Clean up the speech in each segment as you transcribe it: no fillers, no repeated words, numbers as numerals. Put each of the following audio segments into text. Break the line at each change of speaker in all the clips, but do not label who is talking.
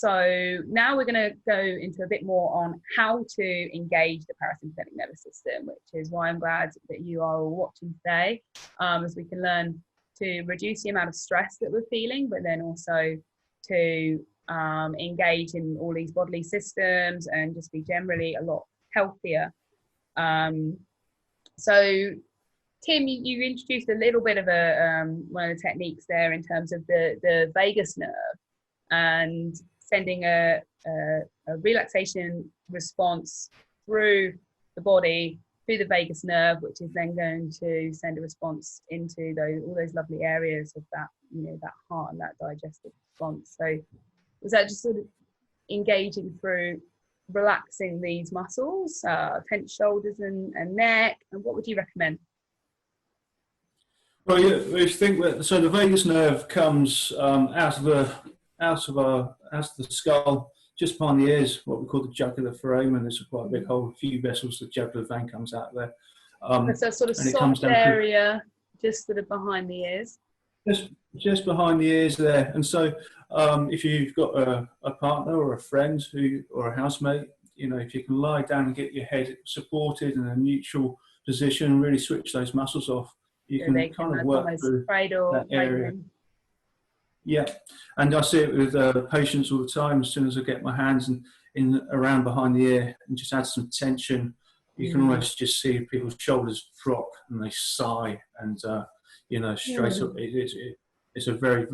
So now we're going to go into a bit more on how to engage the parasympathetic nervous system, which is why I'm glad that you are all watching today, as we can learn to reduce the amount of stress that we're feeling, but then also to engage in all these bodily systems and just be generally a lot healthier. So Tim, you introduced a little bit of one of the techniques there in terms of the vagus nerve and sending a relaxation response through the body through the vagus nerve, which is then going to send a response into all those lovely areas of that, that heart and that digestive response. So was that just sort of engaging through relaxing these muscles, tense shoulders and neck, and what would you recommend?
Well, yeah, we think that, so the vagus nerve comes out of the skull, just behind the ears, what we call the jugular foramen. There's quite a big hole, a few vessels, the jugular vein comes out there.
So sort of soft area, just sort of behind the ears.
Just behind the ears there. And so if you've got a partner or a friend or a housemate, if you can lie down and get your head supported in a neutral position and really switch those muscles off, you can kind of work through that area. Yeah, and I see it with patients all the time. As soon as I get my hands in around behind the ear and just add some tension, you can almost just see people's shoulders drop and they sigh, and straight up. It's a very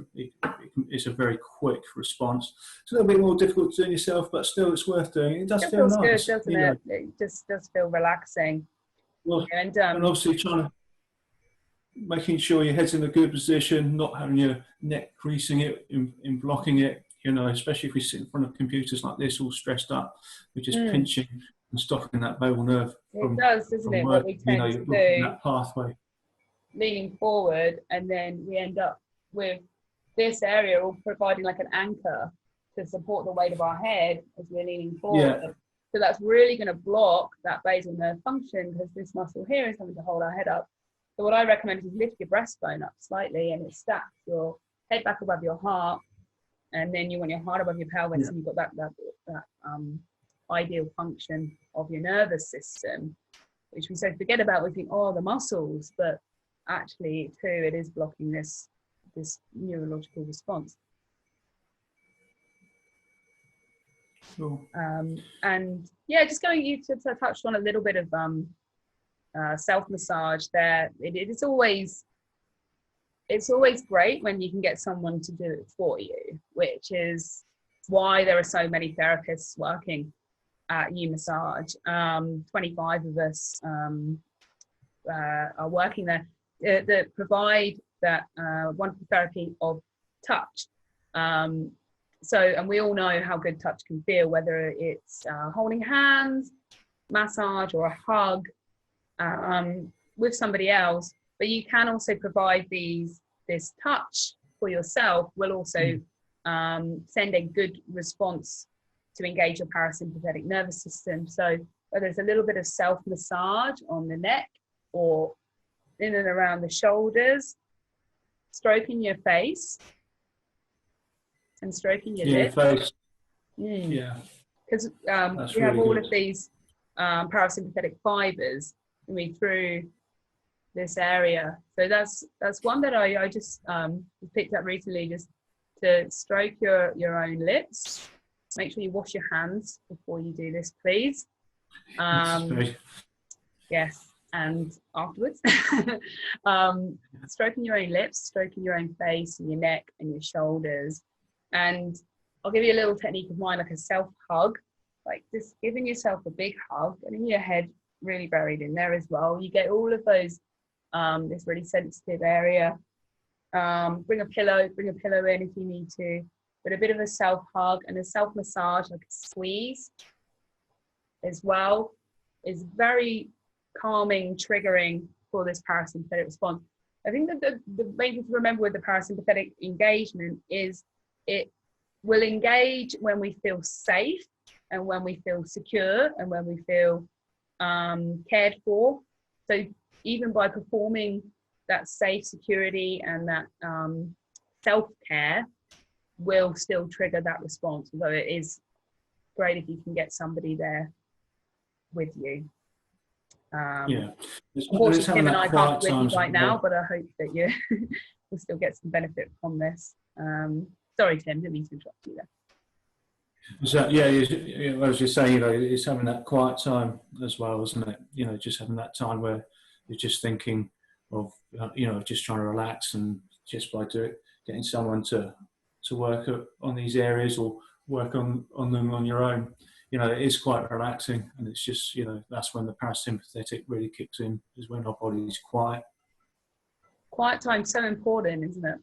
quick response. It's a little bit more difficult to do yourself, but still, it's worth doing. It does feel nice,
good, doesn't it? It just does feel relaxing.
Well, and obviously making sure your head's in a good position, not having your neck creasing it, in blocking it, especially if we sit in front of computers like this, all stressed up, we're just pinching and stopping that vagal nerve.
It does, doesn't it? What we tend to do,
that pathway.
Leaning forward, and then we end up with this area all providing like an anchor to support the weight of our head as we're leaning forward. Yeah. So that's really going to block that basal nerve function, because this muscle here is having to hold our head up. So what I recommend is lift your breastbone up slightly, and it stacks your head back above your heart, and then you want your heart above your pelvis, and you've got that ideal function of your nervous system, which we so forget about. We think, oh, the muscles, but actually too, it is blocking this neurological response.
Cool.
And yeah, just going, you touched on a little bit of self-massage there. It's always great when you can get someone to do it for you, which is why there are so many therapists working at YOU Massage. 25 of us are working there that provide that wonderful therapy of touch. And we all know how good touch can feel, whether it's holding hands, massage, or a hug with somebody else. But you can also provide this touch for yourself will also send a good response to engage your parasympathetic nervous system. So whether it's a little bit of self-massage on the neck or in and around the shoulders, stroking your face and stroking your lips.
Face.
Yeah. Because we have all of these parasympathetic fibers through this area. So that's one that I just picked up recently, just to stroke your own lips. Make sure you wash your hands before you do this, please. Yes, and afterwards. Stroking your own lips, stroking your own face and your neck and your shoulders. And I'll give you a little technique of mine, like a self-hug, like just giving yourself a big hug, getting your head really buried in there as well. You get all of those, this really sensitive area. Bring a pillow in if you need to, but a bit of a self-hug and a self-massage, like a squeeze as well, is very calming, triggering for this parasympathetic response. I think that the main thing to remember with the parasympathetic engagement is it will engage when we feel safe and when we feel secure and when we feel cared for. So even by performing that safe security and that self-care, will still trigger that response, although it is great if you can get somebody there with you.
Yeah,
Unfortunately, Tim and I can't be with you right now,
well.
but I hope that you will still get some benefit from this. Sorry, Tim, didn't mean to interrupt you there.
So, yeah, I was just saying, you know, it's having that quiet time as well, isn't it? You know, just having that time where you're just thinking of, you know, just trying to relax, and just by getting someone to work on these areas, or work on them on your own, you know, it is quite relaxing. And it's just, you know, that's when the parasympathetic really kicks in, is when our body is quiet.
Quiet time's so important, isn't it?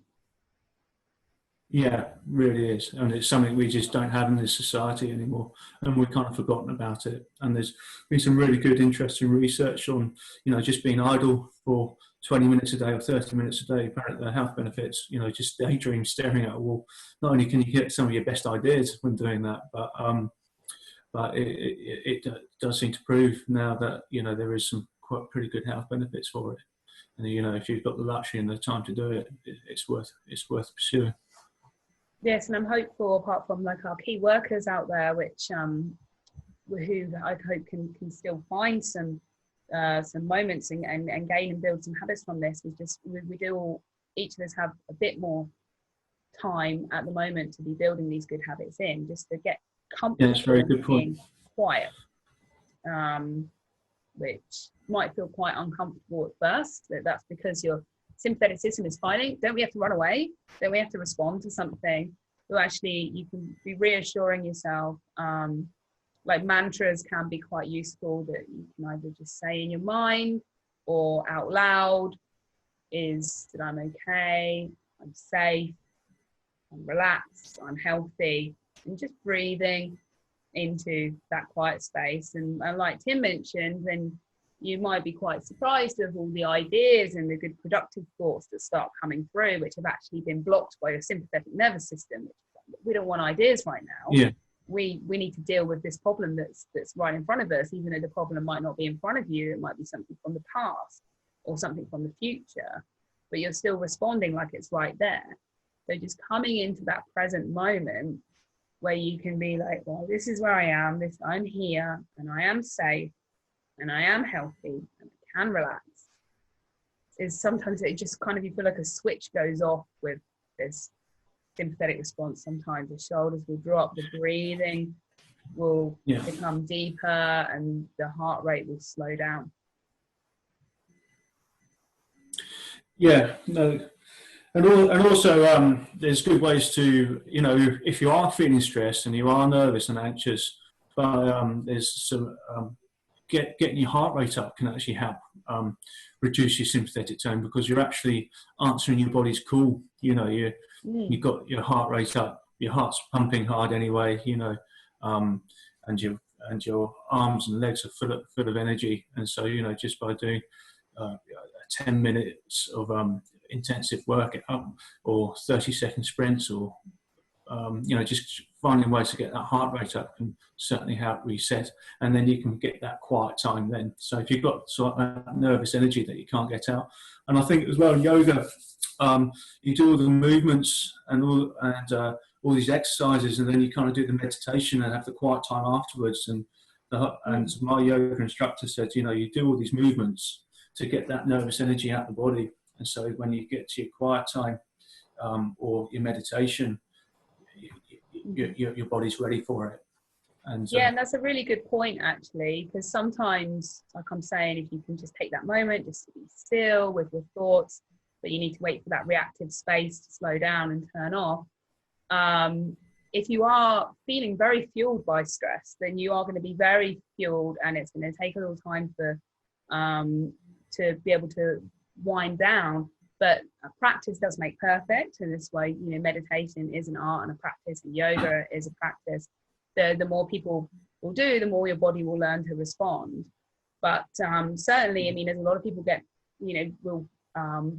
Yeah, really is. And it's something we just don't have in this society anymore, and we've kind of forgotten about it. And there's been some really good, interesting research on, you know, just being idle for 20 minutes a day or 30 minutes a day, apparently the health benefits, you know, just daydream, staring at a wall. Not only can you get some of your best ideas when doing that, but it does seem to prove now that, you know, there is some quite pretty good health benefits for it. And, you know, if you've got the luxury and the time to do it, it's worth pursuing.
Yes, and I'm hopeful, apart from like our key workers out there, which who I hope can still find some moments and gain and build some habits from this. Is just we do all, each of us have a bit more time at the moment to be building these good habits in, just to get comfortable.
Yeah, that's a very good point.
Being quiet, which might feel quite uncomfortable at first. That's because your sympathetic system is fighting. Don't we have to run away? Don't we have to respond to something? So actually, you can be reassuring yourself. Like mantras can be quite useful, that you can either just say in your mind or out loud. Is that I'm okay, I'm safe, I'm relaxed, I'm healthy, and just breathing into that quiet space. And like Tim mentioned, then you might be quite surprised of all the ideas and the good productive thoughts that start coming through, which have actually been blocked by your sympathetic nervous system. We don't want ideas right now.
Yeah.
We need to deal with this problem that's right in front of us, even though the problem might not be in front of you. It might be something from the past or something from the future, but you're still responding like it's right there. So just coming into that present moment where you can be like, well, this is where I am, I'm here, and I am safe, and I am healthy, and I can relax, is sometimes it just kind of, you feel like a switch goes off with this sympathetic response. Sometimes the shoulders will drop, the breathing will become deeper, and the heart rate will slow down.
Yeah, no, and also there's good ways to, you know, if you are feeling stressed and you are nervous and anxious, there's some getting your heart rate up can actually help reduce your sympathetic tone, because you're actually answering your body's call. You know, you've got your heart rate up, your heart's pumping hard anyway, you know, and your arms and legs are full of energy. And so, you know, just by doing 10 minutes of intensive work or 30-second sprints, or you know, just finding ways to get that heart rate up can certainly help reset, and then you can get that quiet time then. So if you've got sort of that nervous energy that you can't get out, and I think as well in yoga, you do all the movements and all these exercises, and then you kind of do the meditation and have the quiet time afterwards. And my yoga instructor said, you know, you do all these movements to get that nervous energy out of the body, and so when you get to your quiet time or your meditation, your body's ready for it. And
and that's a really good point, actually, because sometimes, like I'm saying, if you can just take that moment just to be still with your thoughts, but you need to wait for that reactive space to slow down and turn off. If you are feeling very fueled by stress, then you are going to be very fueled, and it's going to take a little time for to be able to wind down. But practice does make perfect, and this way, you know, meditation is an art and a practice, and yoga is a practice. The more people will do, the more your body will learn to respond. But certainly, I mean, as a lot of people will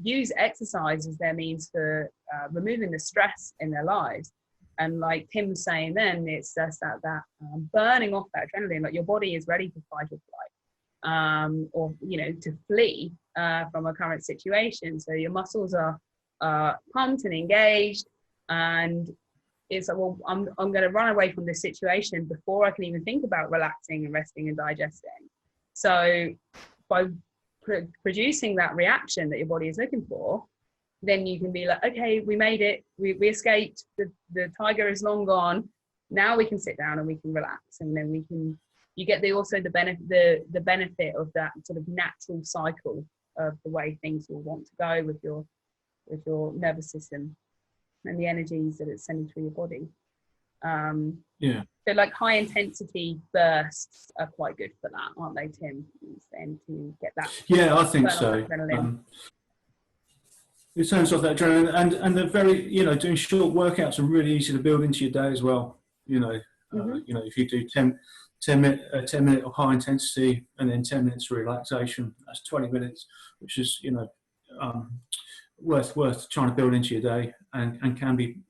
use exercise as their means for removing the stress in their lives. And like Tim was saying then, it's just that burning off that adrenaline, like your body is ready to fight or flight, or, you know, to flee from a current situation. So your muscles are pumped and engaged, and it's like, well, I'm going to run away from this situation before I can even think about relaxing and resting and digesting. So by producing that reaction that your body is looking for, then you can be like, okay, we made it, we escaped, the tiger is long gone, now we can sit down and we can relax, and then you get the benefit of that sort of natural cycle of the way things will want to go with your nervous system and the energies that it's sending through your body. So like high intensity bursts are quite good for that, aren't they, Tim? And to get that.
Yeah, I think so. It sounds like that adrenaline, and they're very, doing short workouts are really easy to build into your day as well. If you do 10 minute of high intensity and then 10 minutes of relaxation, that's 20 minutes, which is worth trying to build into your day, and can be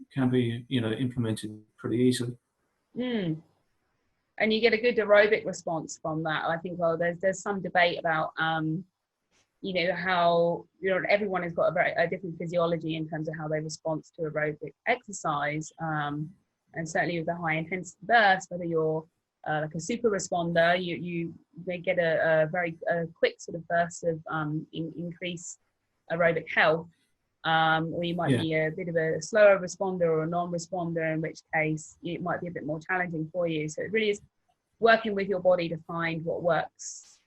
implemented pretty easily.
And you get a good aerobic response from that. I think there's some debate about how everyone has got a different physiology in terms of how they respond to aerobic exercise, and certainly with the high intensity burst, whether you're like a super responder, you may get a very quick sort of burst of increased aerobic health, or you might be a bit of a slower responder or a non-responder, in which case it might be a bit more challenging for you. So it really is working with your body to find what works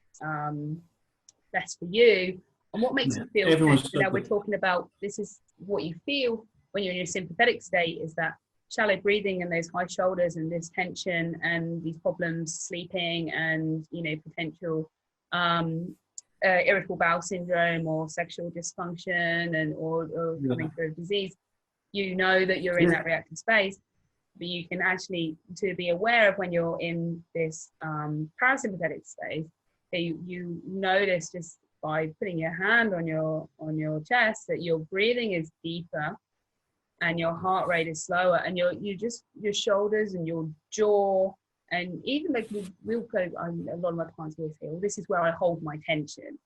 best for you and what makes you feel good. So now we're talking about, this is what you feel when you're in your sympathetic state, is that shallow breathing and those high shoulders and this tension and these problems sleeping and potential irritable bowel syndrome or sexual dysfunction and or coming through a disease. That you're in that reactive space, but you can actually, to be aware of when you're in this parasympathetic space, that you notice just by putting your hand on your chest that your breathing is deeper and your heart rate is slower, and your shoulders and your jaw, and even like we'll go, a lot of my clients will say, well, this is where I hold my tension,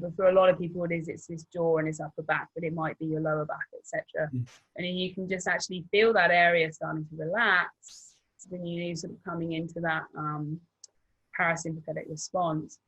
but for a lot of people it's this jaw and it's upper back, but it might be your lower back, etc. And then you can just actually feel that area starting to relax, then sort of coming into that parasympathetic response.